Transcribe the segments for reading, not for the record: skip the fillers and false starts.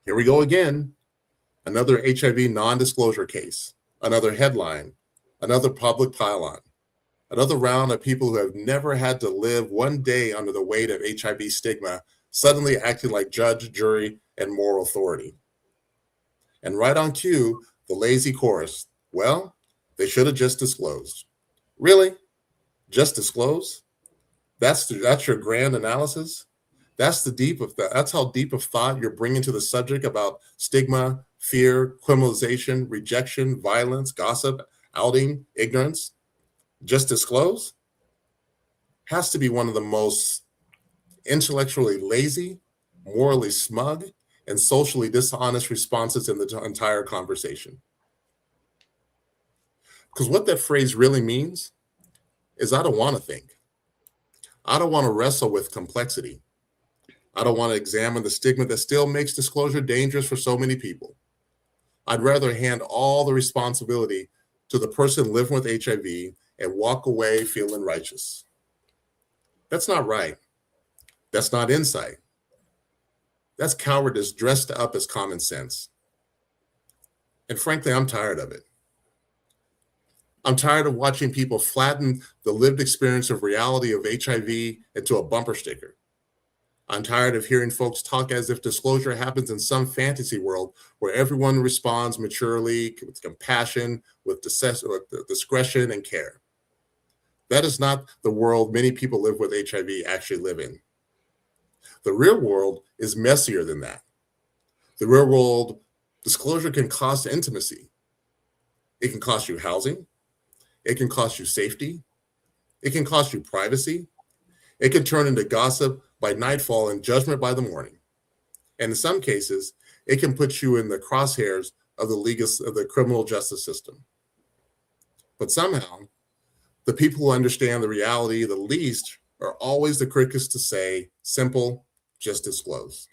Here we go again. Another HIV non-disclosure case, another headline, another public pylon, another round of people who have never had to live one day under the weight of HIV stigma suddenly acting like judge, jury, and moral authority. And right on cue, the lazy chorus. Well, they should have just disclosed. Really? Just disclose? That's your grand analysis? That's how deep of thought you're bringing to the subject about stigma, fear, criminalization, rejection, violence, gossip, outing, ignorance. Just disclose has to be one of the most intellectually lazy, morally smug, and socially dishonest responses in the entire conversation. Because what that phrase really means is I don't want to think. I don't want to wrestle with complexity. I don't want to examine the stigma that still makes disclosure dangerous for so many people. I'd rather hand all the responsibility to the person living with HIV and walk away feeling righteous. That's not right. That's not insight. That's cowardice dressed up as common sense. And frankly, I'm tired of it. I'm tired of watching people flatten the lived experience of reality of HIV into a bumper sticker. I'm tired of hearing folks talk as if disclosure happens in some fantasy world where everyone responds maturely, with compassion, with discretion and care. That is not the world many people live with HIV actually live in. The real world is messier than that. The real world, disclosure can cost intimacy. It can cost you housing. It can cost you safety. It can cost you privacy. It can turn into gossip by nightfall and judgment by the morning. And in some cases, it can put you in the crosshairs of the criminal justice system. But somehow, the people who understand the reality the least are always the quickest to say, simple, just disclose.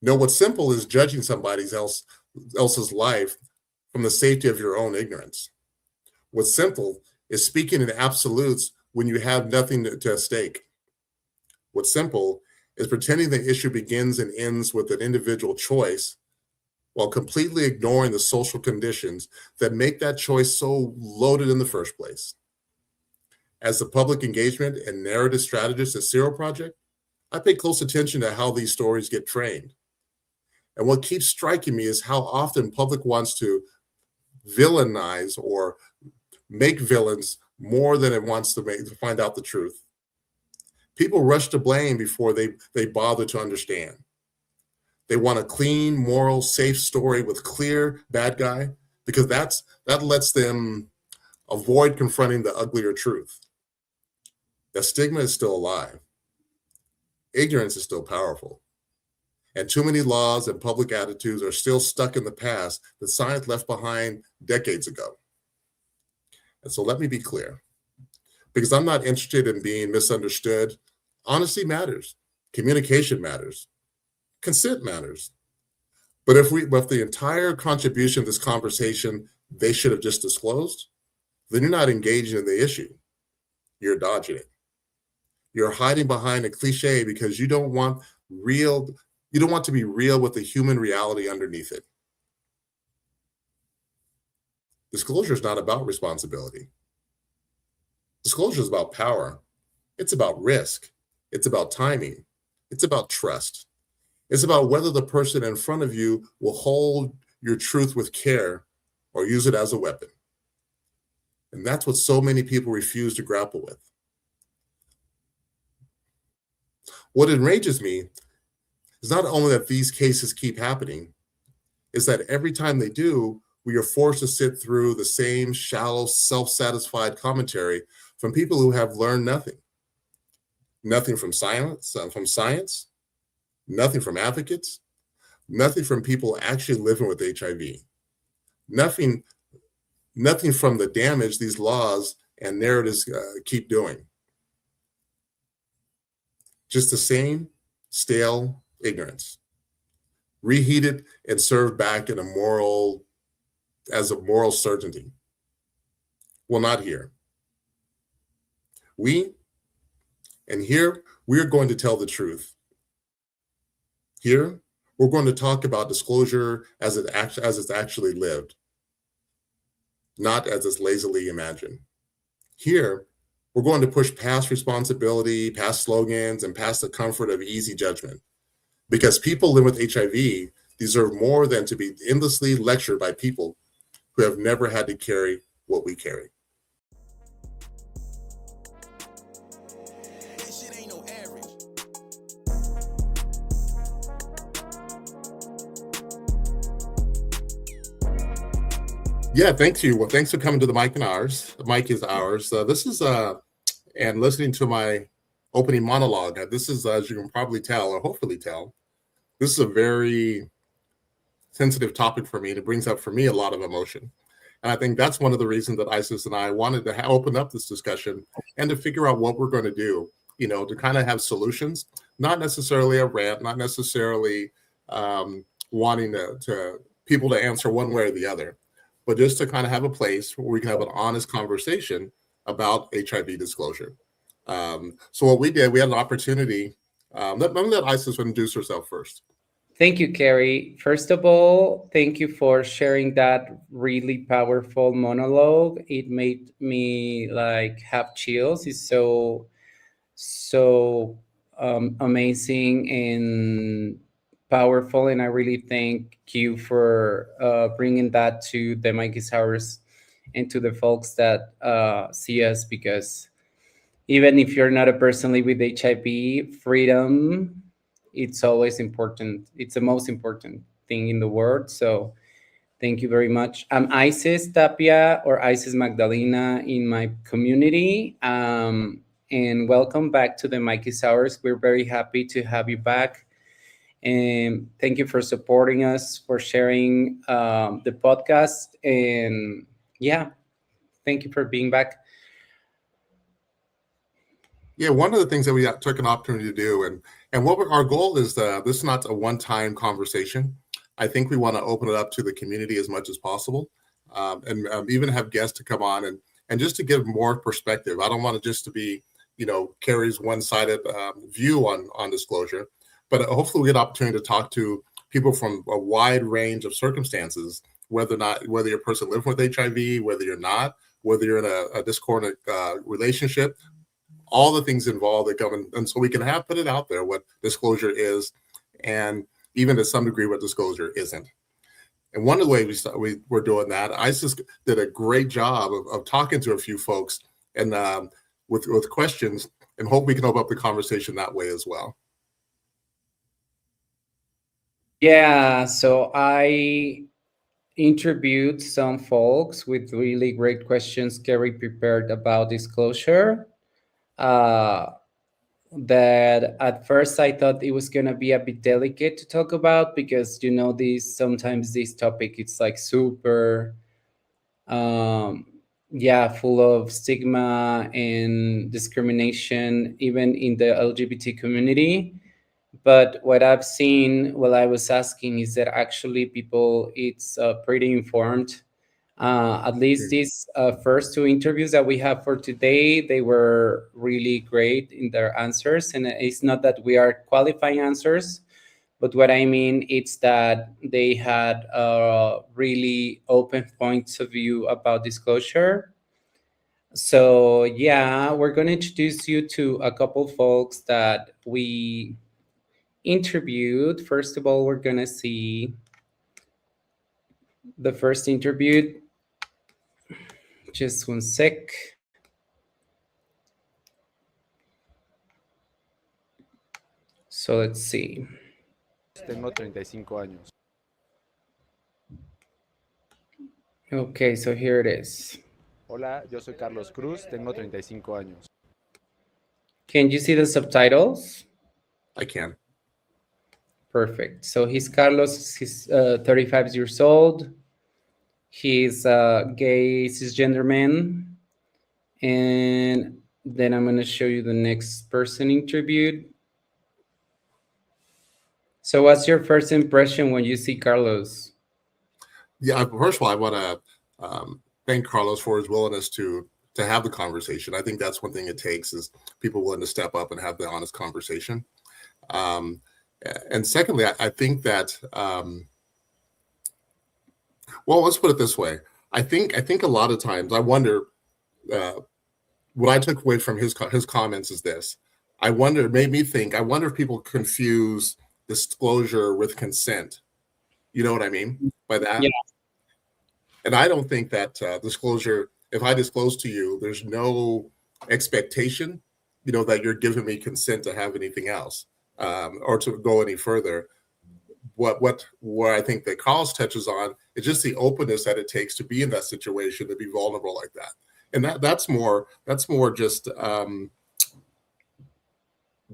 No, what's simple is judging somebody else's life from the safety of your own ignorance. What's simple is speaking in absolutes when you have nothing to at stake. What's simple is pretending the issue begins and ends with an individual choice while completely ignoring the social conditions that make that choice so loaded in the first place. As the public engagement and narrative strategist at Sero Project, I pay close attention to how these stories get framed. And what keeps striking me is how often public wants to villainize or make villains more than it wants to find out the truth. People rush to blame before they bother to understand. They want a clean, moral, safe story with clear bad guy because that lets them avoid confronting the uglier truth. The stigma is still alive. Ignorance is still powerful. And too many laws and public attitudes are still stuck in the past that science left behind decades ago. And so let me be clear, because I'm not interested in being misunderstood. Honesty matters. Communication matters. Consent matters. But if the entire contribution of this conversation, they should have just disclosed, then you're not engaging in the issue. You're dodging it. You're hiding behind a cliche because you don't want to be real with the human reality underneath it. Disclosure is not about responsibility. Disclosure is about power. It's about risk. It's about timing. It's about trust. It's about whether the person in front of you will hold your truth with care or use it as a weapon. And that's what so many people refuse to grapple with. What enrages me is not only that these cases keep happening, is that every time they do, we are forced to sit through the same shallow, self-satisfied commentary from people who have learned nothing. Nothing from science, nothing from advocates, nothing from people actually living with HIV, nothing from the damage these laws and narratives keep doing. Just the same stale ignorance, reheated and served back as a moral certainty. Well, not here. Here, we are going to tell the truth. Here, We're going to talk about disclosure as it's actually lived, not as it's lazily imagined. Here, we're going to push past responsibility, past slogans, and past the comfort of easy judgment. Because people living with HIV deserve more than to be endlessly lectured by people who have never had to carry what we carry. Yeah, thank you. Well, thanks for coming to the mic and ours. The mic is ours. This is and listening to my opening monologue. This is, as you can probably tell, or hopefully tell, this is a very sensitive topic for me. And it brings up for me a lot of emotion. And I think that's one of the reasons that Isis and I wanted to open up this discussion and to figure out what we're going to do, to kind of have solutions, not necessarily a rant, not necessarily wanting to people to answer one way or the other, but just to kind of have a place where we can have an honest conversation about HIV disclosure. So what we did, we had an opportunity. Let me let Isis introduce herself first. Thank you, Kerry. First of all, thank you for sharing that really powerful monologue. It made me have chills. It's so amazing and powerful, and I really thank you for bringing that to the Mikey's Hours and to the folks that see us, because even if you're not a person living with HIV, freedom, it's always important. It's the most important thing in the world. So thank you very much. I'm Isis Tapia, or Isis Magdalena in my community. And welcome back to the Mikey's Hours. We're very happy to have you back. And thank you for supporting us, for sharing the podcast. And yeah, thank you for being back. Yeah, one of the things that we took an opportunity to do, and what our goal is, this is not a one-time conversation. I think we want to open it up to the community as much as possible, and even have guests to come on and just to give more perspective. I don't want it just to be, Kerry's one-sided view on disclosure, but hopefully we get an opportunity to talk to people from a wide range of circumstances, whether you're a person living with HIV, whether you're not, whether you're in a discordant relationship, all the things involved that come, and so we can put it out there what disclosure is, and even to some degree what disclosure isn't. And one of the ways we're doing that, Isis did a great job of talking to a few folks and with questions, and hope we can open up the conversation that way as well. Yeah, so I interviewed some folks with really great questions Kerry prepared about disclosure. That at first I thought it was gonna be a bit delicate to talk about, because sometimes this topic, it's super full of stigma and discrimination, even in the LGBT community. But what I've seen while I was asking is that actually people, it's pretty informed. At least these first two interviews that we have for today, they were really great in their answers. And it's not that we are qualifying answers, but what I mean is that they had really open points of view about disclosure. So yeah, we're going to introduce you to a couple folks that we interviewed. First of all, we're going to see the first interview. Just one sec. So let's see. Tengo 35 años. Okay, so here it is. Hola, yo soy Carlos Cruz, tengo 35 años. Can you see the subtitles? I can. Perfect. So he's Carlos, he's 35 years old. He's a gay cisgender man. And then I'm going to show you the next person interviewed. So what's your first impression when you see Carlos? Yeah, first of all, I want to thank Carlos for his willingness to have the conversation. I think that's one thing it takes, is people willing to step up and have the honest conversation. And secondly, I think that, well, let's put it this way. I think a lot of times I wonder, what I took away from his comments is this. I wonder, it made me think, I wonder if people confuse disclosure with consent. You know what I mean by that? Yeah. And I don't think that disclosure, if I disclose to you, there's no expectation, that you're giving me consent to have anything else, or to go any further. Where I think that Carlos touches on is just the openness that it takes to be in that situation, to be vulnerable like that. And that's more just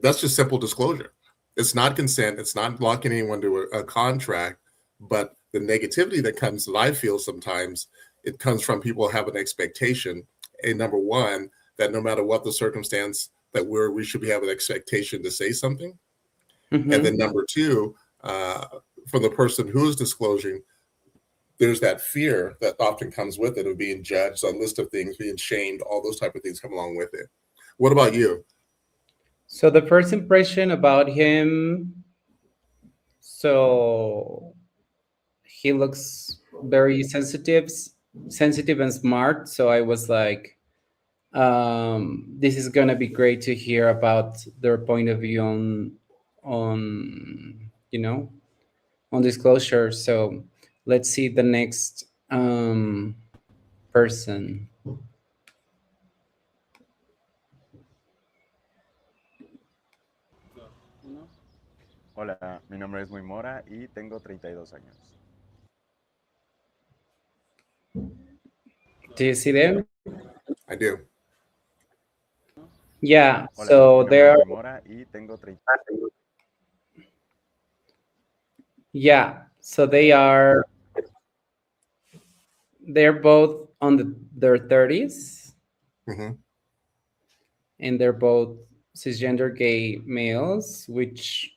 that's just simple disclosure. It's not consent. It's not locking anyone to a contract, but the negativity that comes, that I feel sometimes, it comes from people having an expectation. And number one, that no matter what the circumstance, that we should have an expectation to say something. Mm-hmm. And then number two, for the person who is disclosing, there's that fear that often comes with it of being judged, a list of things, being shamed, all those type of things come along with it. What about you? So the first impression about him, so he looks very sensitive and smart. So I was like, this is gonna be great to hear about their point of view on on disclosure. So let's see the next person. Hola, mi nombre es Luis Mora y tengo 32 años. Do you see them? I do. Yeah. Hola, So mi nombre they're es Luis Mora y tengo 30. yeah. So they're both on their 30s, Mm-hmm. and they're both cisgender gay males, which,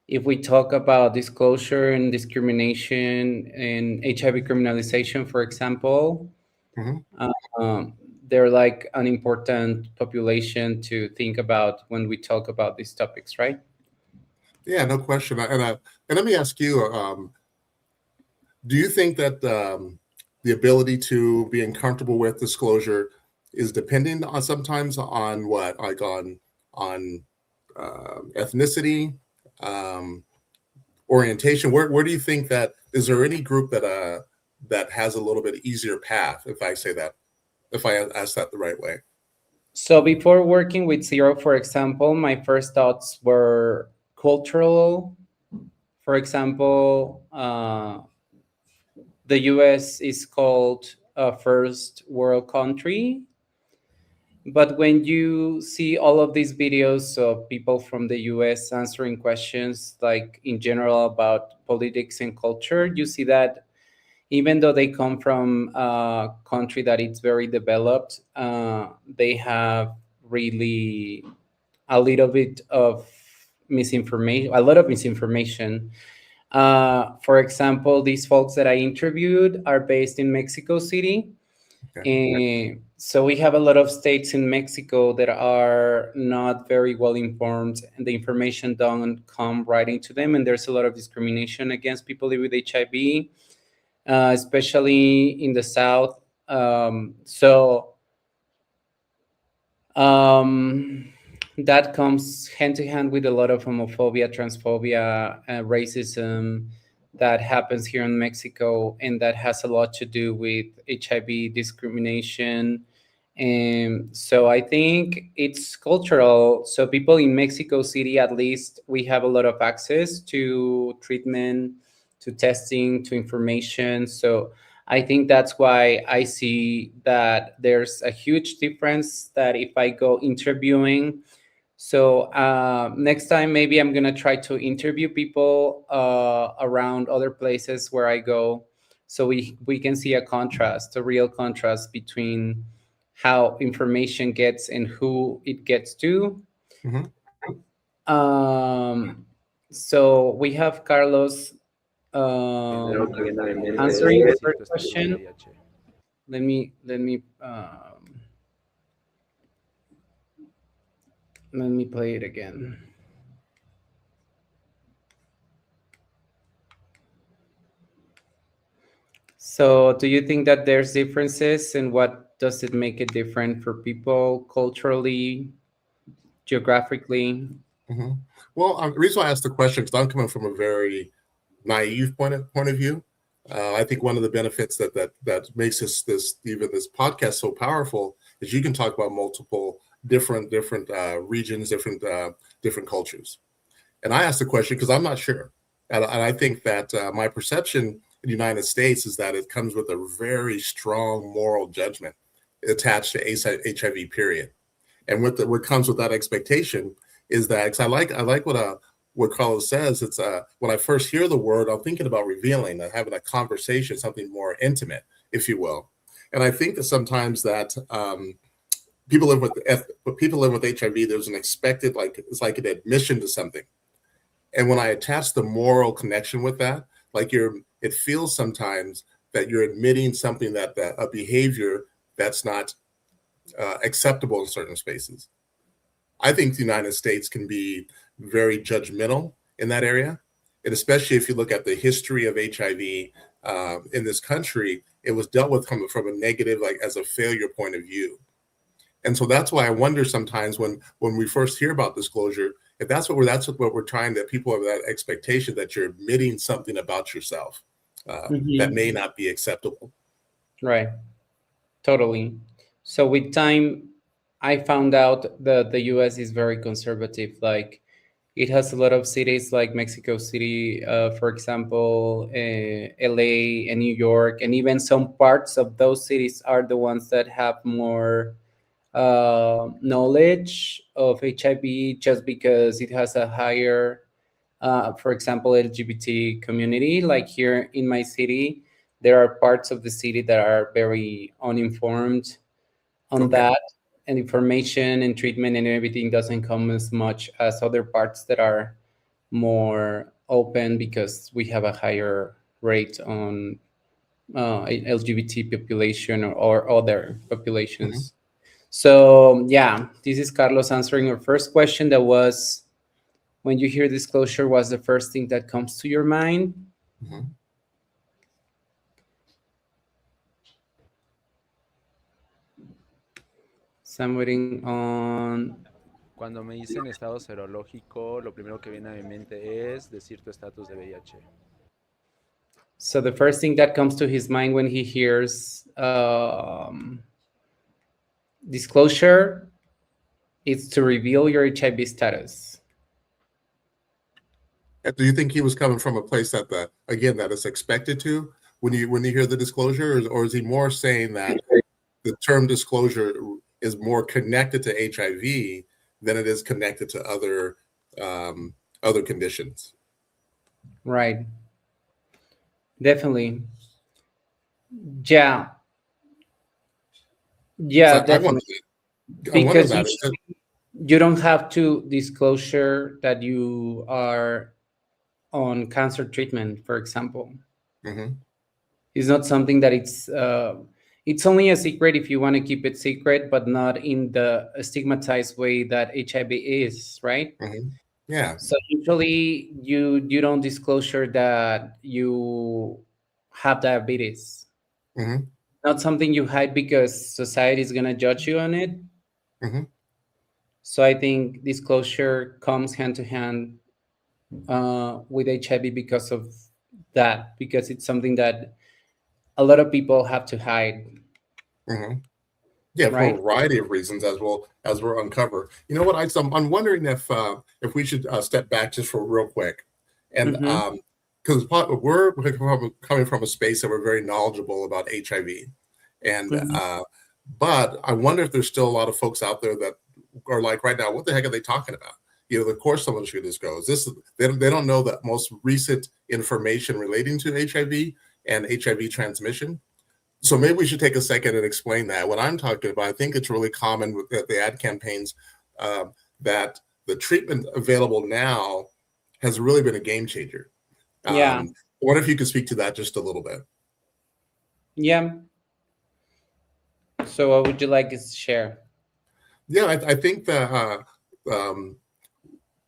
if we talk about disclosure and discrimination and HIV criminalization, for example, Mm-hmm. they're like an important population to think about when we talk about these topics, right? Yeah, no question. And let me ask you, do you think that the ability to be uncomfortable with disclosure is dependent on sometimes on what, like on ethnicity, orientation? Where do you think that, is there any group that has a little bit easier path, if I say that, if I ask that the right way? So before working with Sero, for example, my first thoughts were cultural. For example, the US is called a first world country. But when you see all of these videos of people from the US answering questions, like in general about politics and culture, you see that even though they come from a country that is very developed, they have really a little bit of misinformation, a lot of misinformation. For example, these folks that I interviewed are based in Mexico City. Okay. So we have a lot of states in Mexico that are not very well informed, and the information don't come right into them. And there's a lot of discrimination against people living with HIV, especially in the South. That comes hand to hand with a lot of homophobia, transphobia, racism that happens here in Mexico, and that has a lot to do with HIV discrimination. And so I think it's cultural. So people in Mexico City, at least, we have a lot of access to treatment, to testing, to information. So I think that's why I see that there's a huge difference, that if I go interviewing, so next time maybe I'm gonna try to interview people around other places where I go, so we can see a contrast, a real contrast between how information gets and who it gets to. Mm-hmm. So we have Carlos answering the first question. Let me play it again. So, do you think that there's differences, and what does it make it different for people culturally, geographically? Mhm. Well, the reason why I asked the question, because I'm coming from a very naive point of view. I think one of the benefits that makes this podcast so powerful is you can talk about multiple different regions, different cultures. And I asked the question because I'm not sure, and I think that my perception in the United States is that it comes with a very strong moral judgment attached to HIV. Period. And what comes with that expectation is that, because I like what Carlos says. It's when I first hear the word, I'm thinking about revealing, having a conversation, something more intimate, if you will. And I think that sometimes that people live with HIV. There's an expected, like, it's like an admission to something. And when I attach the moral connection with that, like it feels sometimes that you're admitting something that a behavior that's not acceptable in certain spaces. I think the United States can be very judgmental in that area. And especially if you look at the history of HIV in this country, it was dealt with from a negative, like as a failure point of view. And so that's why I wonder sometimes when we first hear about disclosure, if that's what we're trying, that people have that expectation that you're admitting something about yourself that may not be acceptable. Right. Totally. So with time, I found out that the US is very conservative. Like, it has a lot of cities like Mexico City, for example, LA and New York, and even some parts of those cities are the ones that have more knowledge of HIV, just because it has a higher, for example, LGBT community. Like here in my city, there are parts of the city that are very uninformed on Okay. that, and information and treatment and everything doesn't come as much as other parts that are more open, because we have a higher rate on LGBT population, or other populations. So yeah, this is Carlos answering your first question. That was, when you hear disclosure, what's the first thing that comes to your mind? Mm-hmm. So I'm waiting on. Cuando me dicen estado serológico, lo primero que viene a mi mente es decir tu estatus de VIH. So the first thing that comes to his mind when he hears disclosure is to reveal your HIV status. Do you think he was coming from a place that is expected to when you hear the disclosure, or is he more saying that the term disclosure is more connected to HIV than it is connected to other conditions? Right. Definitely. Yeah. Yeah, So I definitely. wonder Because that. you don't have to disclosure that you are on cancer treatment, for example. Mm-hmm. It's not something that it's only a secret if you want to keep it secret, but not in the stigmatized way that HIV is, right? Mm-hmm. Yeah. So usually you don't disclosure that you have diabetes. Mm-hmm. Not something you hide because society is gonna judge you on it. Mm-hmm. So I think disclosure comes hand to hand with HIV because of that, because it's something that a lot of people have to hide. Mm-hmm. Yeah, for a Right. variety of reasons, as we'll uncover. You know what? I'm wondering if we should step back just for real quick, and Mm-hmm. because we're coming from a space that we're very knowledgeable about HIV, and Mm-hmm. but I wonder if there's still a lot of folks out there that are like, right now, what the heck are they talking about? You know, the course someone should this goes. They don't know the most recent information relating to HIV and HIV transmission. So maybe we should take a second and explain that. What I'm talking about, I think it's really common with the ad campaigns that the treatment available now has really been a game changer. Yeah. I wonder if you could speak to that just a little bit. Yeah. So what would you like us to share? Yeah, I think that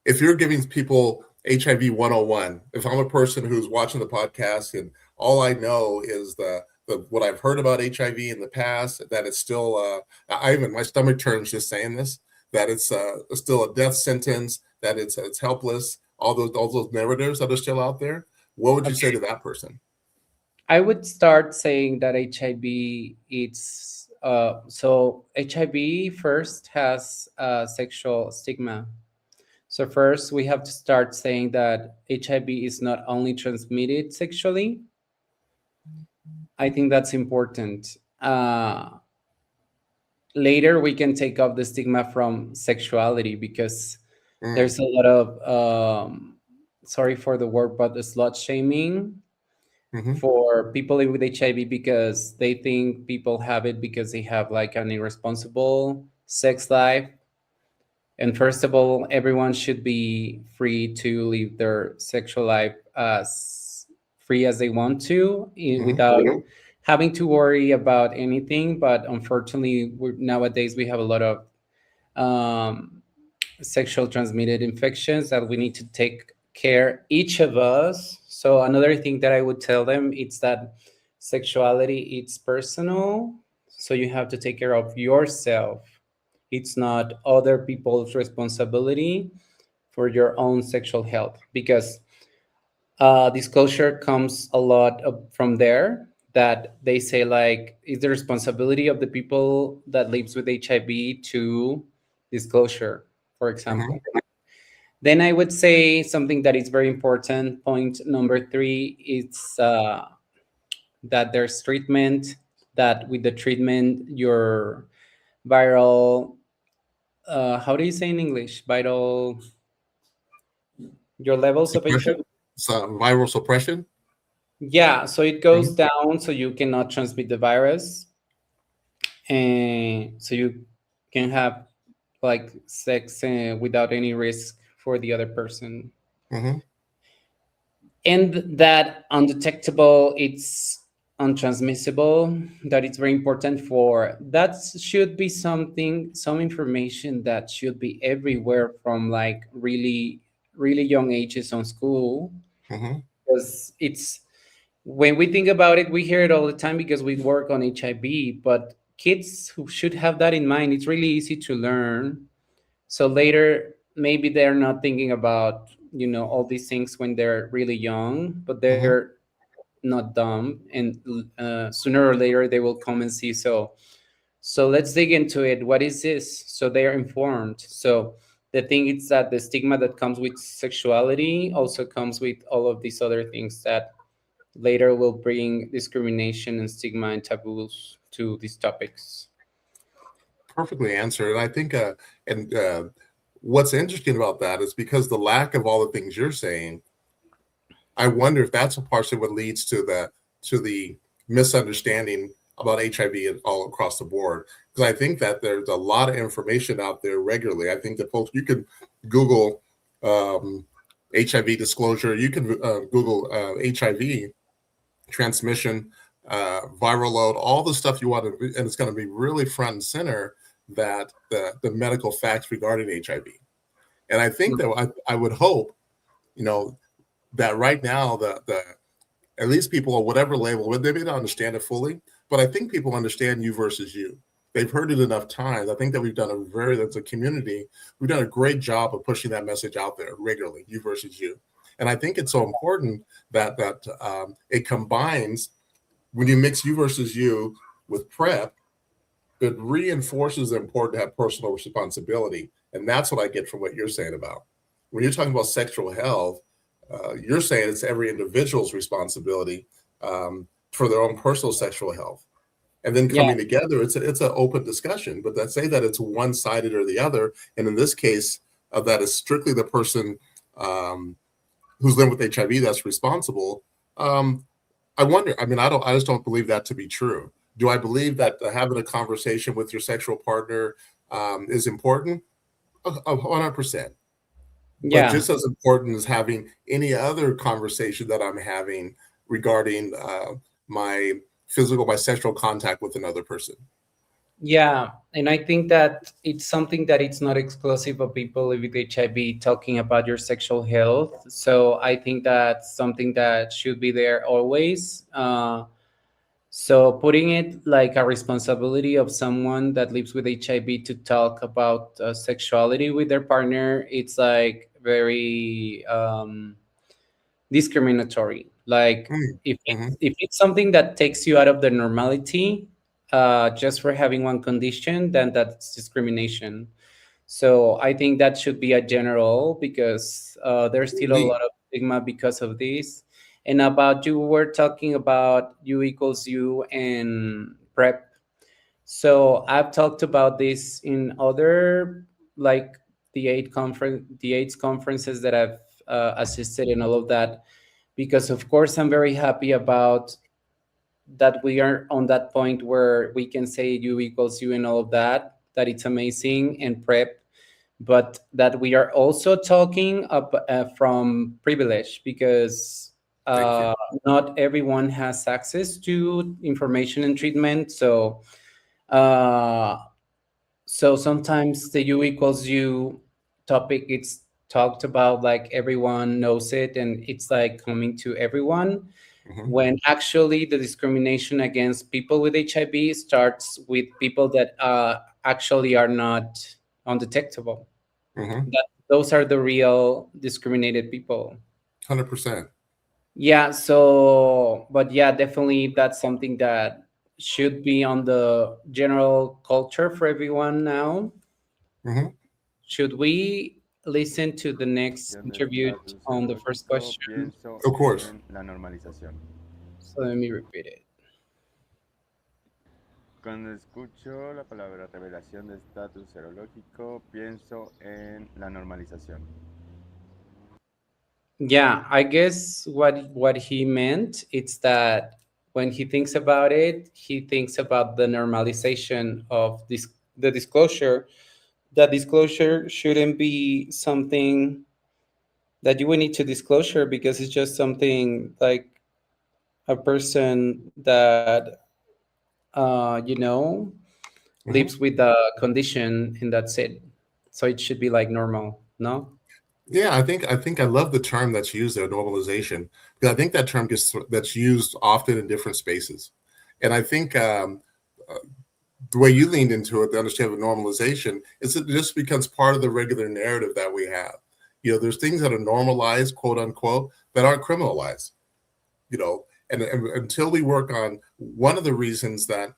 if you're giving people HIV 101. If I'm a person who's watching the podcast and all I know is the what I've heard about HIV in the past, that it's still, my stomach turns just saying this, that it's still a death sentence, that it's helpless, all those narratives that are still out there. What would you say to that person? I would start saying that HIV, it's so HIV first has sexual stigma. So first we have to start saying that HIV is not only transmitted sexually. I think that's important. Later we can take off the stigma from sexuality, because there's a lot of sorry for the word, but the slut shaming for people with HIV, because they think people have it because they have like an irresponsible sex life. And first of all, everyone should be free to live their sexual life as free as they want to, without having to worry about anything. But unfortunately, nowadays we have a lot of sexual transmitted infections that we need to take care, each of us. So another thing that I would tell them is that sexuality, it's personal, so you have to take care of yourself. It's not other people's responsibility for your own sexual health, because disclosure comes a lot from there, that they say like it's the responsibility of the people that lives with HIV to disclosure, for example. Then I would say something that is very important. Point number 3 is that there's treatment, that with the treatment, your viral, how do you say in English? Viral, your levels of HIV. Viral suppression. Yeah, so it goes down, so you cannot transmit the virus, and so you can have like sex without any risk for the other person. And that undetectable, it's untransmissible, that it's very important. For that should be some information that should be everywhere from like really young ages on school, because it's, when we think about it, we hear it all the time because we work on HIV, but kids who should have that in mind, it's really easy to learn. So later, maybe they're not thinking about, all these things when they're really young, but they're not dumb. And sooner or later, they will come and see. So let's dig into it. What is this? So they are informed. So the thing is that the stigma that comes with sexuality also comes with all of these other things that later will bring discrimination and stigma and taboos to these topics. Perfectly answered. And I think, what's interesting about that is because the lack of all the things you're saying, I wonder if that's partially what leads to the misunderstanding about HIV all across the board. Because I think that there's a lot of information out there regularly. I think that folks, you can Google HIV disclosure, you can Google HIV transmission, viral load, all the stuff you want to, and it's going to be really front and center, that the medical facts regarding HIV. And I think that I would hope, that right now the at least people at whatever level, they may not understand it fully, but I think people understand you versus you. They've heard it enough times. I think that we've done as a community, we've done a great job of pushing that message out there regularly, you versus you. And I think it's so important that it combines, when you mix you versus you with PrEP, it reinforces the importance to have personal responsibility. And that's what I get from what you're saying about. When you're talking about sexual health, you're saying it's every individual's responsibility for their own personal sexual health. And then coming together, it's an open discussion. But that say that it's one-sided or the other, and in this case, that is strictly the person who's living with HIV that's responsible. I wonder. I mean, I just don't believe that to be true. Do I believe that having a conversation with your sexual partner is important? 100%. But just as important as having any other conversation that I'm having regarding my sexual contact with another person. Yeah, and I think that it's something that it's not exclusive of people with HIV talking about your sexual health. So I think that's something that should be there always. So putting it like a responsibility of someone that lives with HIV to talk about sexuality with their partner, it's like very discriminatory. Like Mm, if mhm, it's something that takes you out of the normality, just for having one condition, then that's discrimination. So I think that should be a general, because there's still a indeed. lot of stigma because of this. And about, you were talking about U equals U and PrEP. So I've talked about this in other, like the AIDS conferences that I've assisted and all of that, because of course I'm very happy about that we are on that point where we can say U equals U and all of that, that it's amazing, and PrEP, but that we are also talking from privilege, because Thank you. uh, not everyone has access to information and treatment. Uh, so sometimes the U equals U topic, it's talked about like everyone knows it and it's like coming to everyone, Hmm. when actually the discrimination against people with HIV starts with people that actually are not undetectable. Hmm. That those are the real discriminated people. 100%. Yeah, so but yeah, definitely that's something that should be on the general culture for everyone now. Hmm. Should we listen to the next De interview estatus on the first serológico, question? pienso Of course. en la normalización. So let me repeat it. Cuando escucho la palabra revelación de estatus serológico, pienso en la normalización. Yeah, I guess what he meant, it's that when he thinks about it, he thinks about the normalization of this, the disclosure. That disclosure shouldn't be something that you would need to disclosure, because it's just something like a person that Hmm. lives with the condition, and that's it. So it should be like normal, no? Yeah, I think I love the term that's used there, normalization, because I think that term gets that's used often in different spaces, and I think uh, the way you leaned into it, the understanding of normalization, is that it just becomes part of the regular narrative that we have. There's things that are normalized, quote unquote, that aren't criminalized. And until we work on one of the reasons that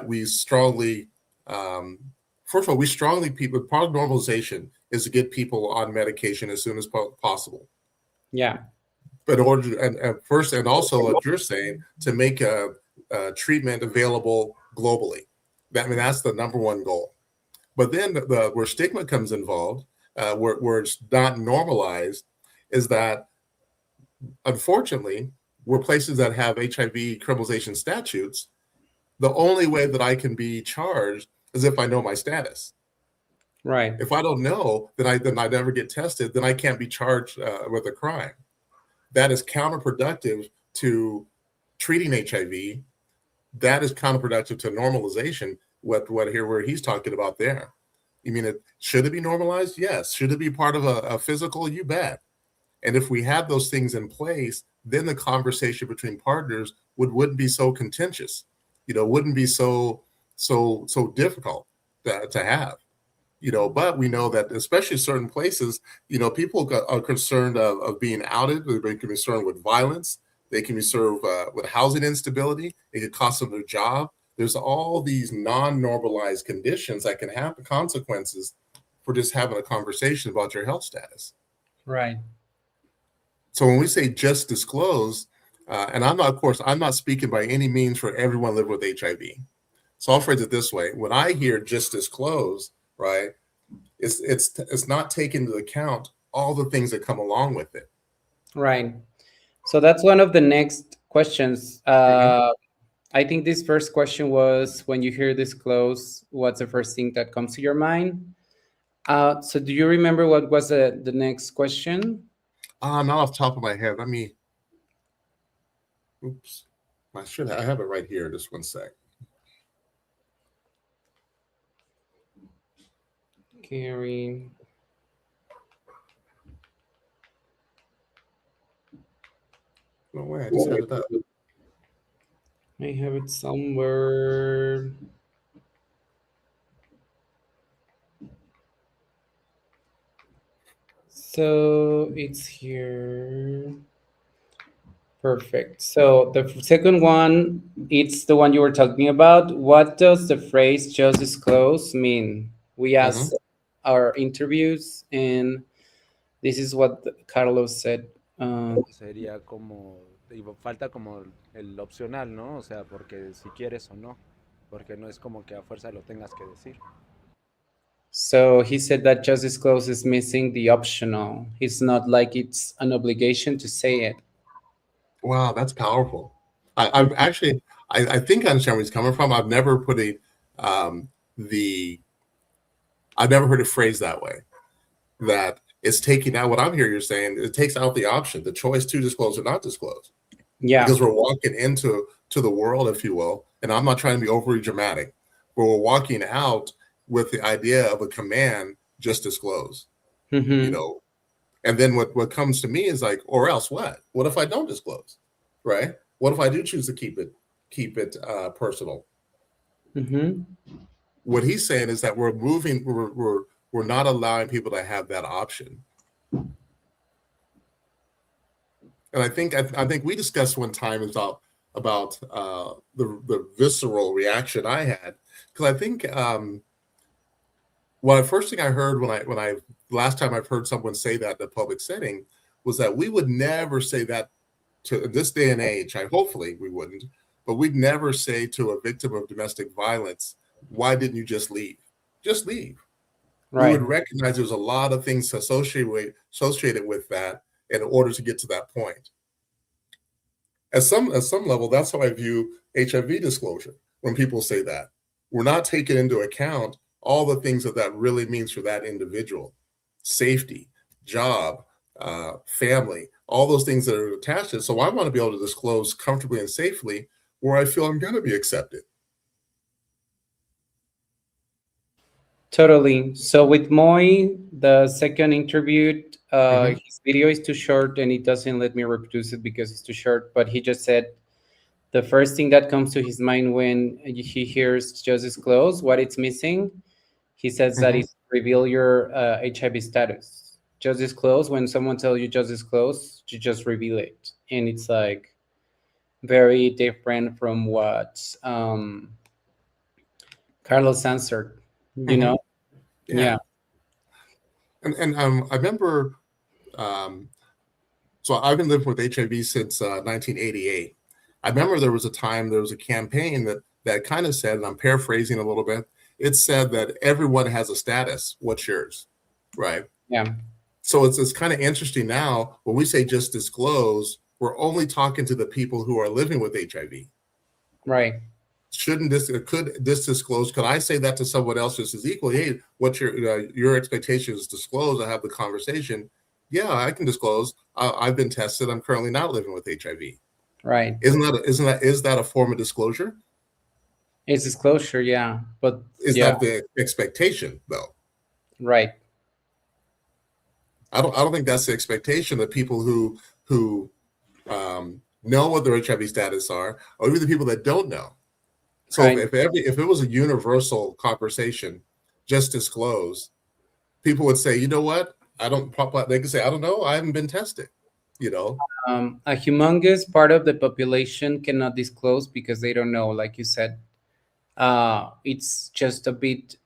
we strongly, um, first of all, we strongly people part of normalization is to get people on medication as soon as possible. Yeah. But in order and first, and also what you're saying, to make a treatment available globally. That's the number one goal. But then where stigma comes involved, where it's not normalized, is that unfortunately, we're places that have HIV criminalization statutes. The only way that I can be charged is if I know my status. Right. If I don't know, then I never get tested. Then I can't be charged with a crime. That is counterproductive to treating HIV. That is counterproductive to normalization. What here where he's talking about there. You mean should it be normalized? Yes. Should it be part of a physical? You bet. And if we had those things in place, then the conversation between partners wouldn't be so contentious. Wouldn't be so difficult to have. But we know that especially certain places, people are concerned of being outed. They can be concerned with violence. They can be served with housing instability. It could cost them their job. There's all these non-normalized conditions that can have consequences for just having a conversation about your health status. Right. So when we say just disclose, and of course, I'm not speaking by any means for everyone living with HIV. So I'll phrase it this way: when I hear just disclose, right, it's not taking into account all the things that come along with it. Right. So that's one of the next questions. Mhm. I think this first question was, when you hear disclose, what's the first thing that comes to your mind? So do you remember what was the next question? Not off the top of my head. Let me. Oops. I have it right here. Just one sec. Kerry. No way, I just had it up. I have it somewhere. So it's here. Perfect. So the second one, it's the one you were talking about. What does the phrase "just disclose" mean? We asked our interviews, and this is what Carlos said. Sería como, digo, falta como el opcional, ¿no? O sea, porque si quieres o no, porque no es como que a fuerza lo tengas que decir. So he said that "just disclose" is missing the optional. It's not like it's an obligation to say it. Wow, that's powerful. I've actually, I think I understand where he's coming from. I've never put I've never heard it phrased that way. That it's taking out what I'm hearing you're saying. It takes out the option, the choice to disclose or not disclose. Yeah. Because we're walking into the world, if you will, and I'm not trying to be overly dramatic, but we're walking out with the idea of a command, just disclose. You know, and then what comes to me is like, or else what? What if I don't disclose? Right? What if I do choose to keep it personal? What he's saying is that we're not allowing people to have that option. And I think we discussed one time about the visceral reaction I had, because I think first thing I heard when I last time I've heard someone say that in a public setting was that we would never say that to this day and age. Hopefully we wouldn't, but we'd never say to a victim of domestic violence, "Why didn't you just leave?" Just leave. Right. We would recognize there's a lot of things associated with that in order to get to that point. At some level, that's how I view HIV disclosure. When people say that, we're not taking into account all the things that really means for that individual: safety, job, family, all those things that are attached to it. So I want to be able to disclose comfortably and safely where I feel I'm going to be accepted. Totally. So with Moy, the second interview, his video is too short and it doesn't let me reproduce it because it's too short. But he just said the first thing that comes to his mind when he hears "just disclose," what it's missing, he says that it's reveal your HIV status. Just disclose, when someone tells you just disclose, you just reveal it. And it's like very different from what Carlos answered, you know? Yeah. And I remember, so I've been living with HIV since 1988. I remember there was a campaign that kind of said, and I'm paraphrasing a little bit, it said that everyone has a status. What's yours? Right? Yeah. So it's kind of interesting now when we say just disclose, we're only talking to the people who are living with HIV. Right. Could this disclose? Could I say that to someone else just as equally? Hey, what's your expectation is disclose? I have the conversation. Yeah, I can disclose. I've been tested. I'm currently not living with HIV. Right. Is that a form of disclosure? It's disclosure, yeah. But is that the expectation though? Right. I don't think that's the expectation of people who know what their HIV status are, or even the people that don't know. So right. if it was a universal conversation, just disclose, people would say, you know what? They could say, I don't know. I haven't been tested, you know? A humongous part of the population cannot disclose because they don't know, like you said. It's just a bit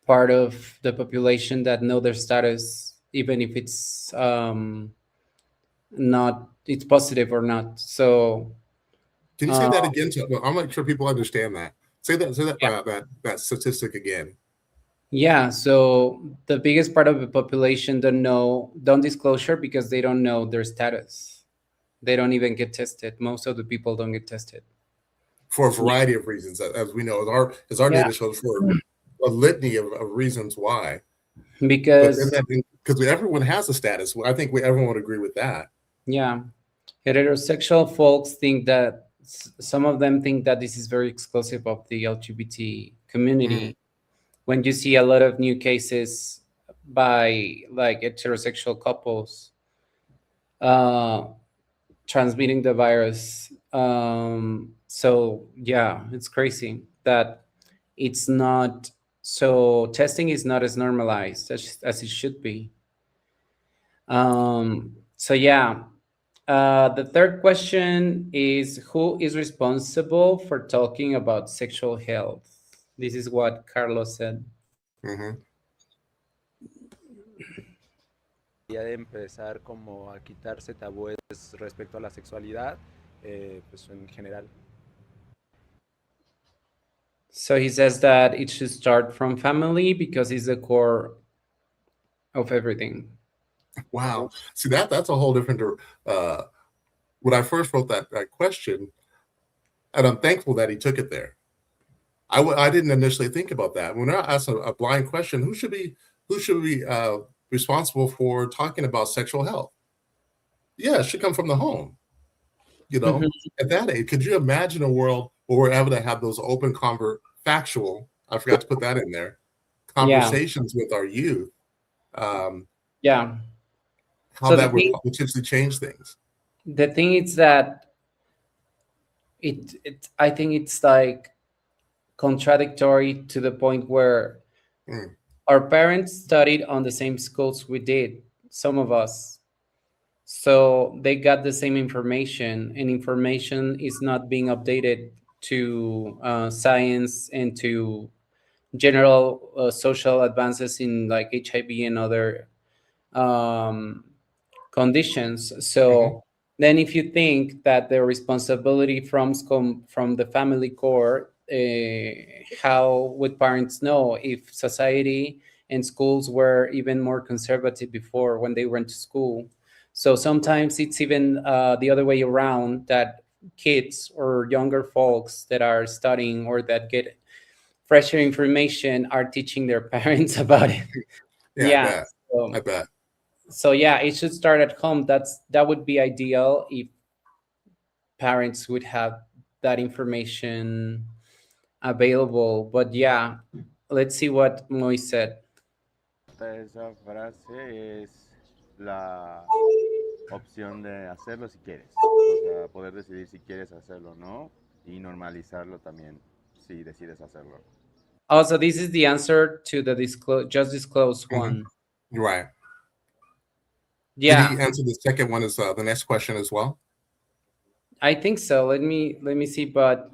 part of the population that know their status, even if it's not, it's positive or not. So can you say that again? I'm not sure people understand that. Say that yeah. that statistic again. Yeah, so the biggest part of the population don't disclosure because they don't know their status. They don't even get tested. Most of the people don't get tested. For a variety of reasons, as we know, as our data shows, for a litany of reasons why. Because everyone has a status. I think everyone would agree with that. Yeah. Heterosexual folks think that, some of them think that this is very exclusive of the LGBT community. when you see a lot of new cases by like heterosexual couples uh, transmitting the virus. So yeah, it's crazy that it's not, so testing is not as normalized as it should be. So yeah, the third question is, who is responsible for talking about sexual health? This is what Carlos said. Hmm. Ya de empezar como a quitarse tabúes respecto a la sexualidad, pues en general. So he says that it should start from family because it's the core of everything. Wow. See, that's a whole different. When I first wrote that question, and I'm thankful that he took it there. I didn't initially think about that. When I ask a blind question, who should be responsible for talking about sexual health? Yeah, it should come from the home. You know, Mhm. at that age, could you imagine a world where we're able to have those open factual? I forgot to put that in there. Yeah, Conversations with our youth. Um, yeah. how So that would potentially change things. the thing is that I think it's like contradictory to the point where Mm. our parents studied on the same schools we did, some of us. So they got the same information, and information is not being updated to science and to general social advances in like HIV and other um, conditions. Mhm. So then, if you think that the responsibility from the family core, how would parents know if society and schools were even more conservative before when they went to school? So sometimes it's even the other way around, that kids or younger folks that are studying or that get fresher information are teaching their parents about it. Yeah, I Yeah. bet. I bet. So yeah, it should start at home. That would be ideal if parents would have that information available. But yeah, let's see what Moy said. Esa frase es la opción de hacerlo si quieres. O sea, poder decidir si quieres hacerlo o no y normalizarlo también si decides hacerlo. Also, this is the answer to the just disclosed one. Right. Did Yeah, he answer the second one as the next question as well? I think so. Let me see. But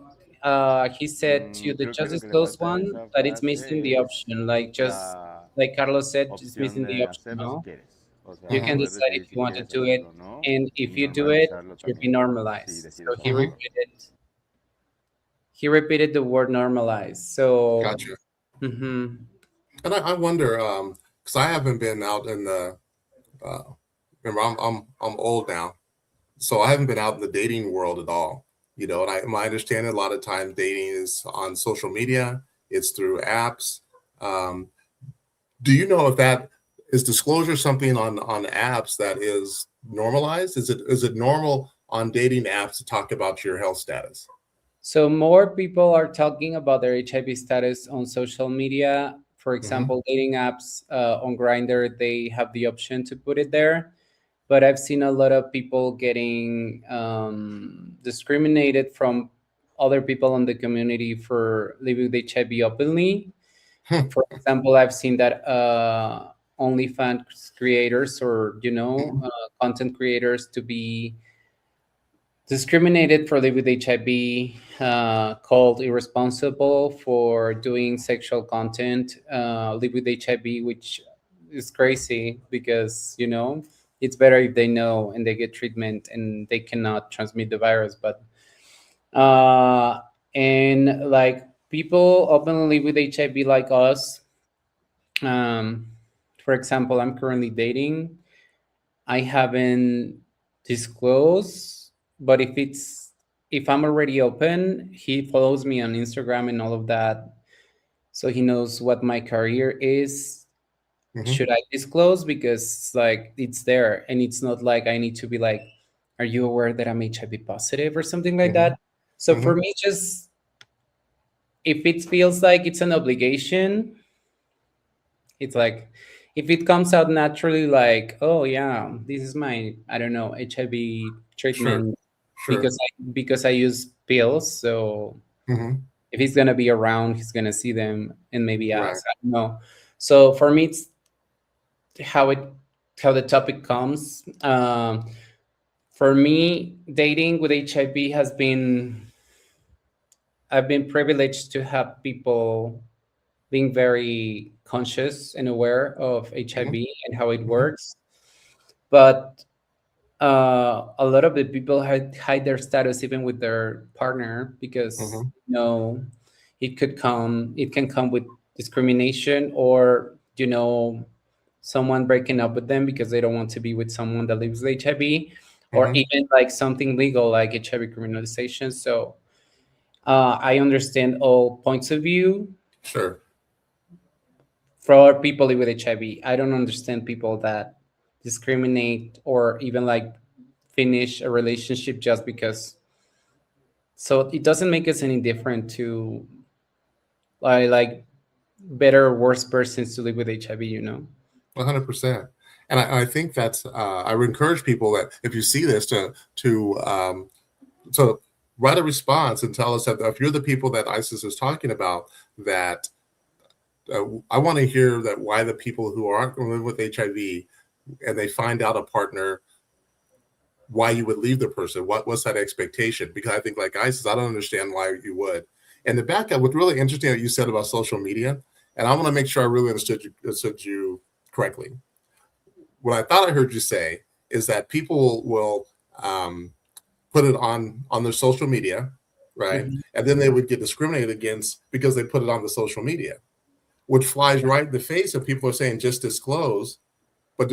he said to the Creo que just lo que le disclosed falta a one esa that it's missing the frase es option. Like just la like Carlos said, it's opción missing the de option. hacerlo si No, quieres. O sea, you can Mhm. poder decide decidir if si you want to quieres do it, hacerlo o no and y if you do it, normalizarlo it should be también si normalized. So decides he hacerlo. repeated the word normalized. So Gotcha. mhm. And I wonder, because I haven't been out in the. Remember, I'm old now, so I haven't been out in the dating world at all. You know, and my understanding, a lot of times dating is on social media. It's through apps. Um, do you know if that is disclosure something on apps that is normalized? Is it normal on dating apps to talk about your health status? So more people are talking about their HIV status on social media. For Hmm. example, dating apps on Grindr, they have the option to put it there. But I've seen a lot of people getting discriminated from other people in the community for living with HIV openly. For example, I've seen that OnlyFans creators or content creators to be discriminated for living with HIV, called irresponsible for doing sexual content, live with HIV, which is crazy because it's better if they know and they get treatment and they cannot transmit the virus. But and like people openly live with HIV like us. Um, for example, I'm currently dating. I haven't disclosed, but if I'm already open, he follows me on Instagram and all of that, so he knows what my career is. Hmm. Should I disclose? Because like it's there, and it's not like I need to be like, "Are you aware that I'm HIV positive?" or something like Hmm. that. So for Hmm. me, just if it feels like it's an obligation, It's like if it comes out naturally, like, oh yeah, this is my, I don't know, HIV Sure, treatment sure. because I use pills. So Hmm. if he's gonna be around, he's gonna see them and maybe Right. ask. I don't know. So for me, it's how it how the topic comes. For me, dating with HIV has been, I've been privileged to have people being very conscious and aware of Hmm. HIV and how it Hmm. works. But a lot of the people hide their status even with their partner because Hmm. it can come with discrimination, or someone breaking up with them because they don't want to be with someone that lives with HIV, or Hmm. even like something legal like HIV criminalization. So I understand all points of view Sure. for people with HIV. I don't understand people that discriminate or even like finish a relationship just because. So it doesn't make us any different to like better or worse persons to live with HIV, 100%. And I think that's I would encourage people that if you see this to write a response and tell us that if you're the people that ISIS is talking about, that I want to hear that why the people who aren't going to live with HIV and they find out a partner, why you would leave the person. What's that expectation? Because I think like ISIS, I don't understand why you would. And the back up, what's really interesting that you said about social media, and I want to make sure I really understood you correctly. What I thought I heard you say is that people will put it on their social media, right? Mhm. And then they would get discriminated against because they put it on the social media, which flies right in the face of people are saying just disclose, but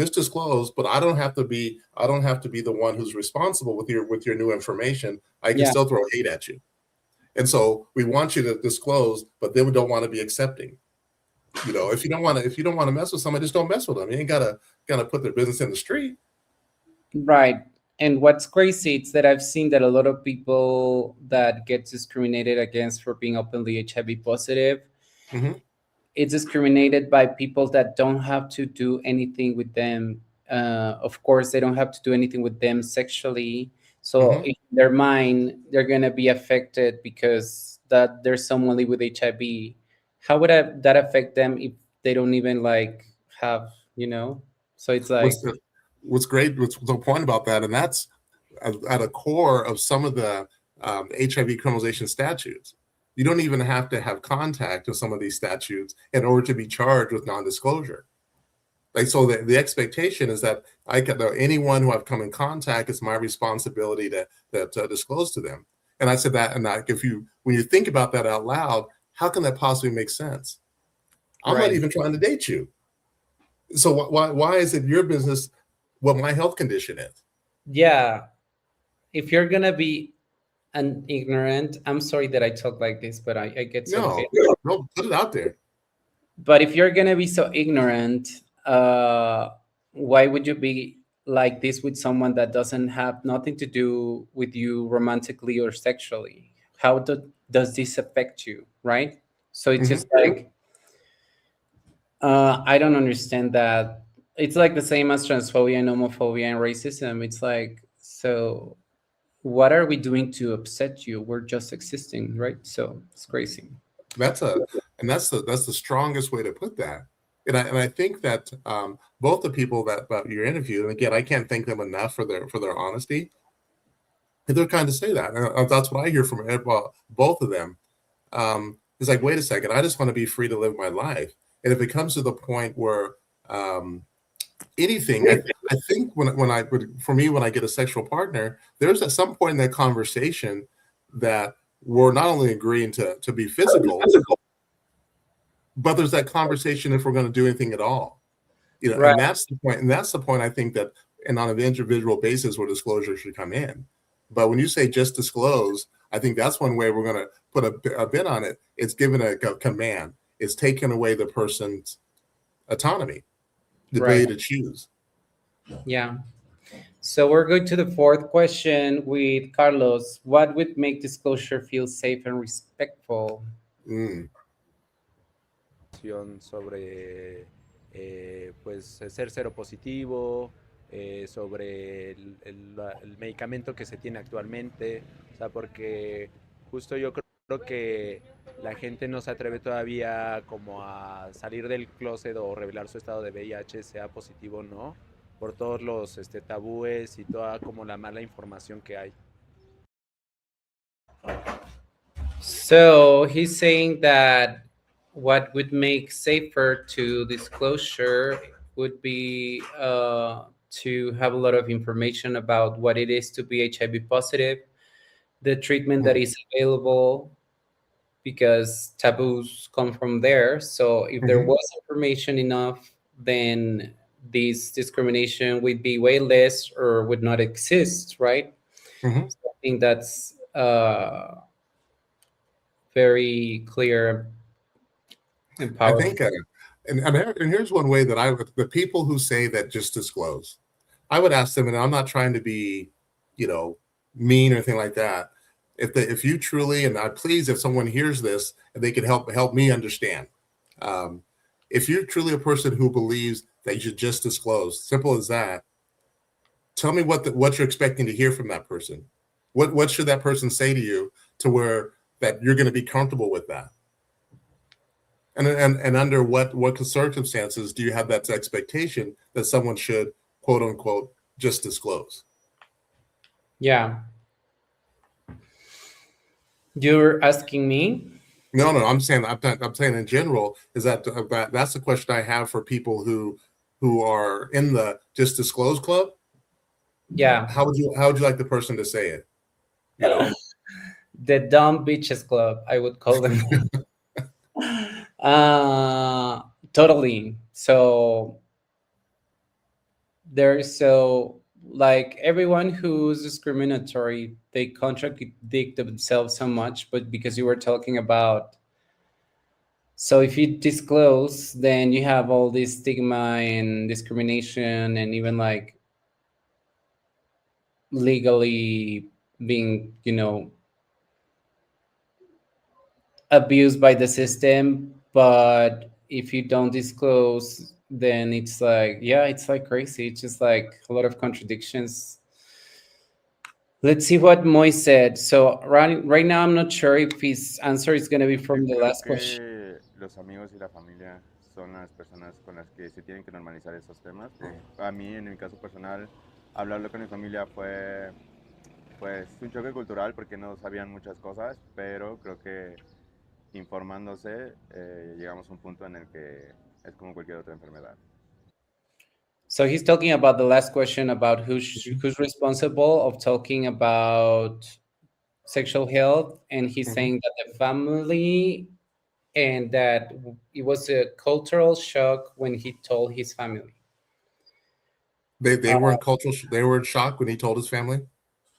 I don't have to be the one who's responsible with your new information. I can Yeah, still throw hate at you. And so we want you to disclose, but then we don't want to be accepting. If you don't want to mess with somebody, just don't mess with them. You ain't gotta put their business in the street. right. And what's crazy is that I've seen that a lot of people that get discriminated against for being openly HIV positive, Hmm. it's discriminated by people that don't have to do anything with them. Of course, they don't have to do anything with them sexually. So Hmm. in their mind, they're gonna be affected because that there's someone with HIV. How would that affect them if they don't even like have, So it's What's like, the what's great? What's the point about that? And that's at a core of some of the HIV criminalization statutes. You don't even have to have contact with some of these statutes in order to be charged with non-disclosure. Like so, the expectation is that anyone who I've come in contact, it's my responsibility to disclose to them. And I said that, and like if you when you think about that out loud, how can that possibly make sense? I'm not right. even trying to date you. So why is it your business what my health condition is? Yeah. If you're gonna be an ignorant, I'm sorry that I talk like this, but I get so No, pissed. no, put it out there. But if you're gonna be so ignorant, why would you be like this with someone that doesn't have nothing to do with you romantically or sexually? How does this affect you, right? So it's Hmm. just like I don't understand that. It's like the same as transphobia and homophobia and racism. It's like, so what are we doing to upset you? We're just existing, right? So it's crazy. That's a and that's the strongest way to put that. And I think that both the people that you interviewed, and again, I can't thank them enough for their honesty. They're kind to say that. And that's what I hear from both of them. It's like, wait a second, I just want to be free to live my life. And if it comes to the point where um, anything, I think for me, when I get a sexual partner, there's at some point in that conversation that we're not only agreeing to be physical, but there's that conversation if we're going to do anything at all. Right, And that's the point. And that's the point I think that, and on an individual basis, where disclosure should come in. But when you say just disclose, I think that's one way we're going to put a bit on it. It's given a command. It's taken away the person's autonomy, the right. ability to choose. Yeah. So we're going to the fourth question with Carlos. What would make disclosure feel safe and respectful? Mm. Sobre pues ser seropositivo, sobre el medicamento que se tiene actualmente, o sea, porque justo yo creo que la gente no se atreve todavía como a salir del closet o revelar su estado de VIH, sea positivo o no, por todos los tabúes y toda como la mala información que hay. So he's saying that what would make safer to disclosure would be to have a lot of information about what it is to be HIV positive, the treatment that is available, because taboos come from there. So if there was information enough, then this discrimination would be way less or would not exist, right? So I think that's very clear and I powerful. think, and here's one way that the people who say that just disclose, I would ask them, and I'm not trying to be, mean or anything like that. If you truly, and I please, if someone hears this and they can help me understand, if you're truly a person who believes that you should just disclose, simple as that. Tell me what you're expecting to hear from that person. What should that person say to you to where that you're going to be comfortable with that? And under what circumstances do you have that expectation that someone should, quote unquote, just disclose? Yeah. You're asking me? No, I'm saying in general is that's the question I have for people who are in the just disclose club. Yeah. How would you like the person to say it? The dumb bitches club, I would call them. Totally. So like everyone who's discriminatory, they contradict themselves so much, but because you were talking about, so if you disclose, then you have all this stigma and discrimination and even like legally being, abused by the system. But if you don't disclose, then it's like, yeah, it's like crazy. It's just like a lot of contradictions. Let's see what Moy said. So right now, I'm not sure if his answer is going to be from the Creo last question. que los amigos y la familia son las personas con las que se tienen que normalizar esos temas. A mí, en mi caso personal, hablarlo con mi familia fue pues un choque cultural porque no sabían muchas cosas, pero creo que informándose llegamos a un punto en el que es como cualquier otra enfermedad. So he's talking about the last question about who's responsible of talking about sexual health, and he's saying that the family, and that it was a cultural shock when he told his family. They were in they were in shock when he told his family.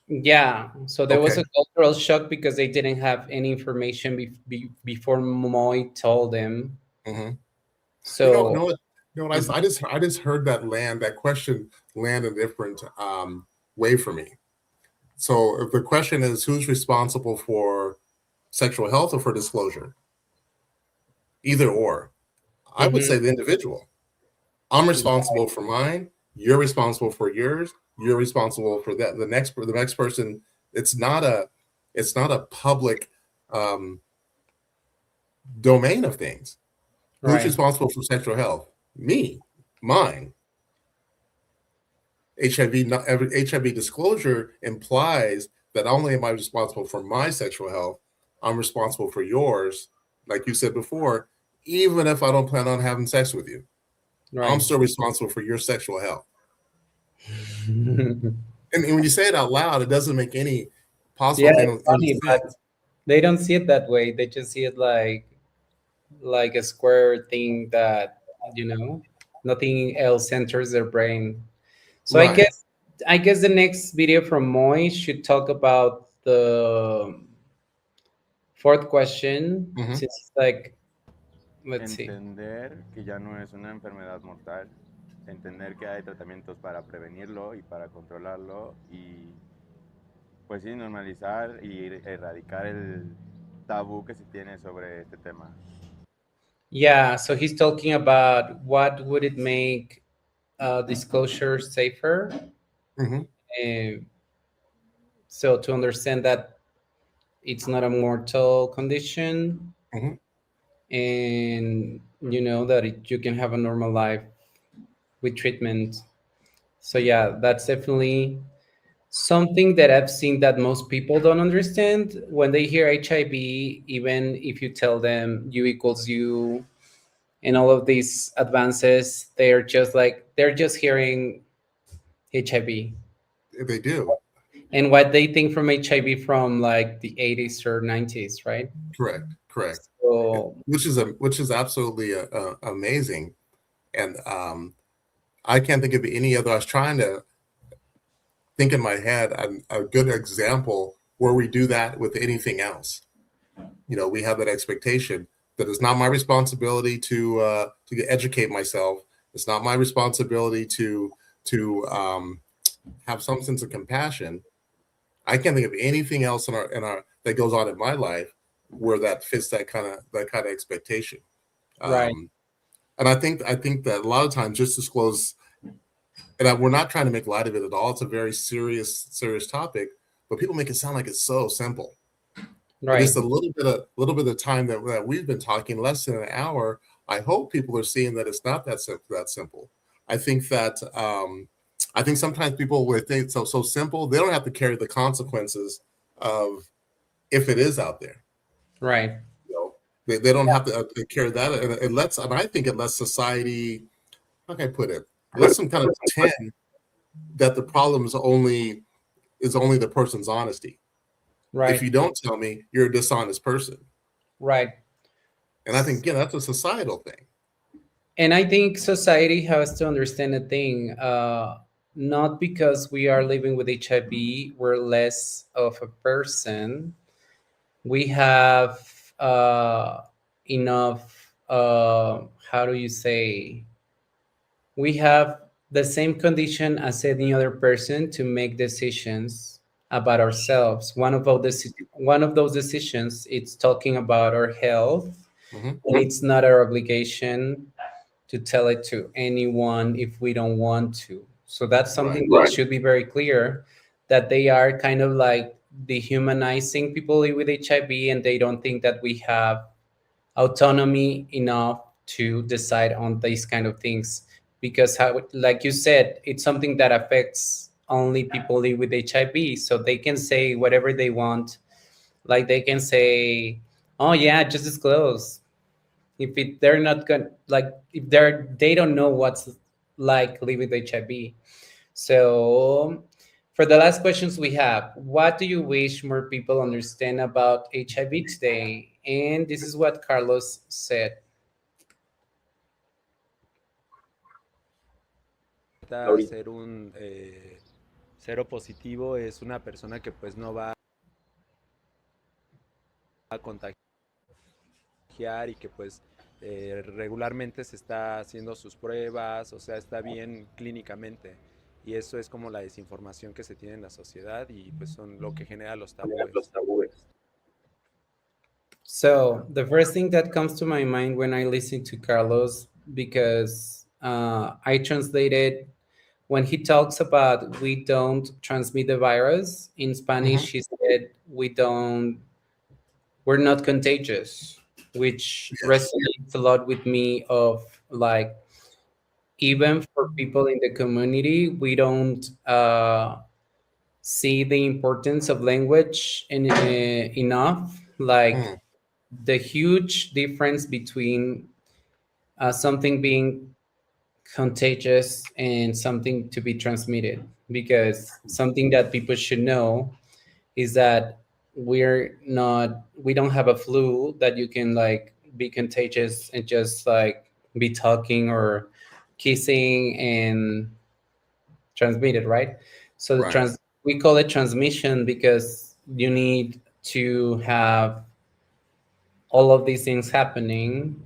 Yeah, so there was a cultural shock because they didn't have any information before Moy told them. So I just heard that question land a different way for me. So if the question is who's responsible for sexual health or for disclosure, either or, I would say the individual. I'm responsible for mine. You're responsible for yours. You're responsible for that. The next person. It's not a public domain of things. Who's responsible for sexual health? Me, mine. HIV disclosure implies that not only am I responsible for my sexual health, I'm responsible for yours. Like you said before, even if I don't plan on having sex with you, I'm still responsible for your sexual health. And when you say it out loud, it doesn't make any possible it's funny, but they don't see it that way. They just see it like a square thing that, nothing else enters their brain. So I guess the next video from Moy should talk about the fourth question. Since it's like, let's see. Entender que ya no es una enfermedad mortal, entender que hay tratamientos para prevenirlo y para controlarlo y pues sí, normalizar y erradicar el tabú que se tiene sobre este tema. Yeah, so he's talking about what would it make disclosure safer. Hmm. Uh, so to understand that it's not a mortal condition, Hmm. and that you can have a normal life with treatment. So yeah, that's definitely something that I've seen that most people don't understand when they hear HIV. Even if you tell them U equals U and all of these advances, they're just hearing HIV They do. and what they think from HIV from like the 80s or 90s, right? Correct. So Which is absolutely amazing. And I can't think of any other. I was trying to think in my head a good example where we do that with anything else. We have that expectation that it's not my responsibility to educate myself. It's not my responsibility to have some sense of compassion. I can't think of anything else in our that goes on in my life where that fits that kind of expectation. right, Um, and I think that a lot of times just disclose, and we're not trying to make light of it at all. It's a very serious topic, but people make it sound like it's so simple. And right, just a little bit of time that we've been talking, less than an hour. I hope people are seeing that it's not that simple. I think that I think sometimes people would think it's so simple. They don't have to carry the consequences of if it is out there. right, You know, they don't have to carry that. And I think it lets society, how can I put it? It lets them kind of pretend that the problem is only the person's honesty. If right, you don't tell me, you're a dishonest person. right. And I think, that's a societal thing. And I think society has to understand a thing. Not because we are living with HIV, we're less of a person. We have enough, how do you say, we have the same condition as any other person to make decisions about ourselves. One of those decisions, it's talking about our health, Hmm. and it's not our obligation to tell it to anyone if we don't want to. So that's Right. something that should be very clear, that they are kind of like dehumanizing people with HIV, and they don't think that we have autonomy enough to decide on these kind of things, because how, like you said, it's something that affects only people live with HIV, so they can say whatever they want. Like they can say, oh yeah, just disclose. They're not going, like, if they don't know what's like living with HIV. So for the last questions we have, what do you wish more people understand about HIV today? And this is what Carlos said. Ser un cero positivo es una persona que pues no va a contagiar y que pues regularmente se está haciendo sus pruebas, o sea, está bien clínicamente. Y eso es como la desinformación que se tiene en la sociedad y pues son lo que genera los tabúes. So the first thing that comes to my mind when I listen to Carlos, because I translated when he talks about we don't transmit the virus in Hmm. Spanish, he said we're not contagious, which Yes. resonates a lot with me. Of like, even for people in the community, we don't see the importance of language enough. Like Mm. the huge difference between something being contagious and something to be transmitted. Because something that people should know is that we don't have a flu that you can like be contagious and just like be talking or kissing and transmit it, right? So Right. we call it transmission because you need to have all of these things happening,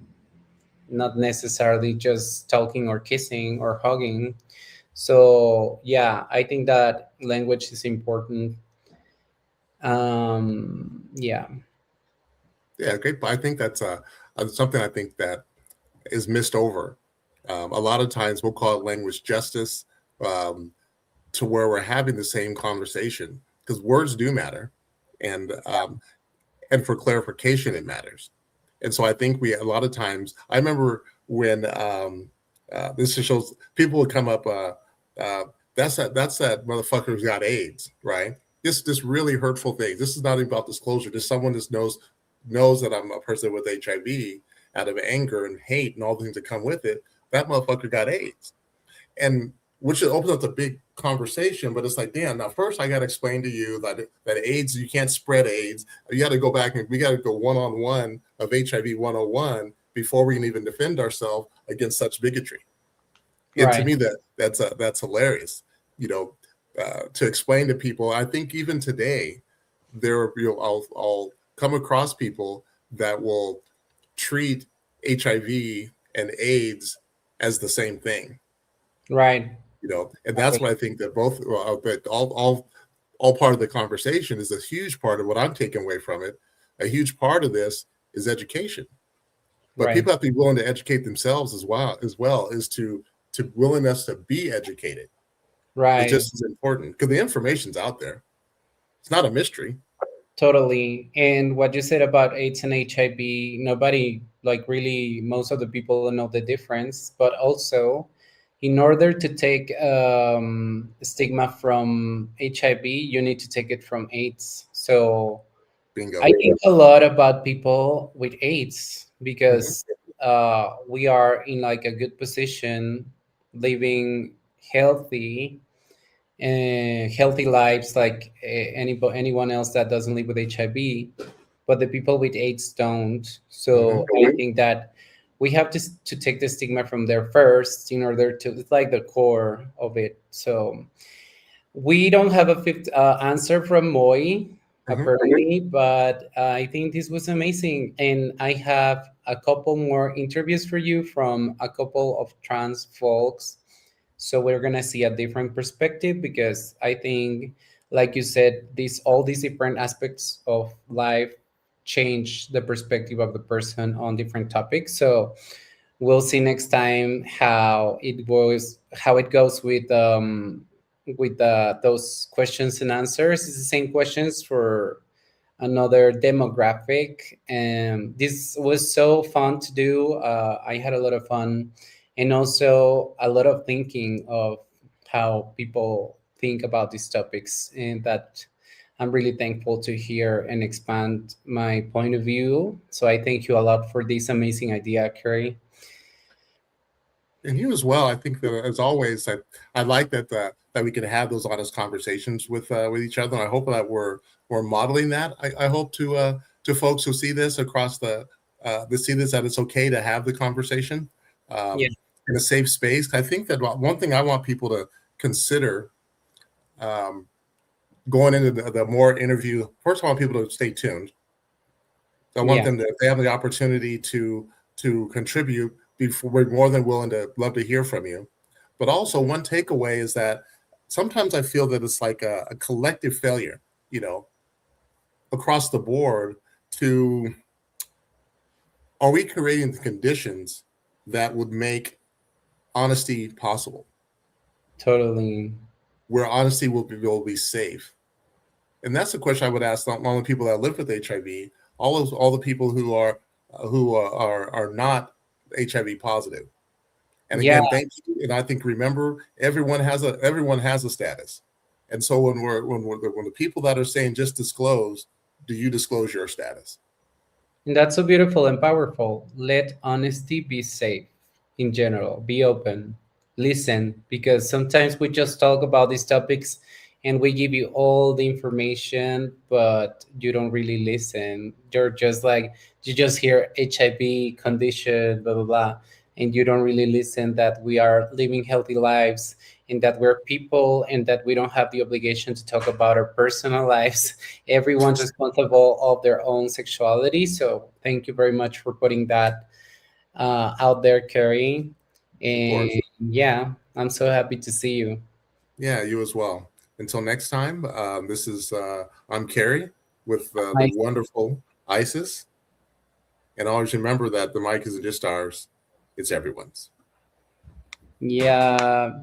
not necessarily just talking or kissing or hugging. So yeah, I think that language is important. Yeah. Yeah. Great. I think that's something I think that is missed over. A lot of times we'll call it language justice, to where we're having the same conversation, because words do matter, and for clarification it matters. And so I think a lot of times, I remember when this just shows people would come up, that's that motherfucker who's got AIDS, right? This really hurtful thing. This is not even about disclosure. Just someone just knows that I'm a person with HIV, out of anger and hate and all the things that come with it. That motherfucker got AIDS, and which opens up the big conversation. But it's like, damn, now first I got to explain to you that AIDS, you can't spread AIDS. You got to go back and we got to go one-on-one of HIV 101 before we can even defend ourselves against such bigotry. And Right. to me, that's hilarious. To explain to people, I think even today, I'll come across people that will treat HIV and AIDS as the same thing. Right. And that's what I think that both, that all part of the conversation is a huge part of what I'm taking away from it. A huge part of this is education, but Right. people have to be willing to educate themselves as well as to willingness to be educated. Right. It's just as important because the information's out there. It's not a mystery. Totally. And what you said about AIDS and HIV, nobody, like really, most of the people don't know the difference. But also, in order to take stigma from HIV, you need to take it from AIDS. So Bingo. I think a lot about people with AIDS because we are in like a good position, living healthy healthy lives like anyone else that doesn't live with HIV, but the people with AIDS don't. So I think that we have to take the stigma from there first in order to, it's like the core of it. So we don't have a fifth answer from Moy, apparently, but I think this was amazing. And I have a couple more interviews for you from a couple of trans folks. So we're gonna see a different perspective because I think, like you said, all these different aspects of life change the perspective of the person on different topics. So we'll see next time how it goes with those questions and answers. It's the same questions for another demographic, and this was so fun to do. I had a lot of fun, and also a lot of thinking of how people think about these topics, and that I'm really thankful to hear and expand my point of view. So I thank you a lot for this amazing idea, Kerry. And you as well. I think that, as always, I like that we can have those honest conversations with each other. And I hope that we're modeling that. I hope to folks who see this across that it's okay to have the conversation Yeah. in a safe space. I think that one thing I want people to consider going into the more interview. First, I want people to stay tuned. I want them to, if they have the opportunity to contribute, we're more than willing to love to hear from you. But also, one takeaway is that sometimes I feel that it's like a collective failure, across the board. Are we creating the conditions that would make honesty possible? Totally. Where honesty will be safe. And that's the question I would ask not only people that live with HIV, all the people who are not HIV positive. And again, thank you. And I think, remember, everyone has a status. And so when the people that are saying just disclose, do you disclose your status? And that's so beautiful and powerful. Let honesty be safe in general. Be open. Listen, because sometimes we just talk about these topics and we give you all the information, but you don't really listen. You're just like, you just hear HIV condition, blah, blah, blah. And you don't really listen that we are living healthy lives and that we're people and that we don't have the obligation to talk about our personal lives. Everyone's responsible of their own sexuality. So thank you very much for putting that out there, Kerry. And yeah, I'm so happy to see you. Yeah, you as well. Until next time, this is I'm Kerry with the wonderful Isis. And always remember that the mic isn't just ours, It's everyone's. Yeah,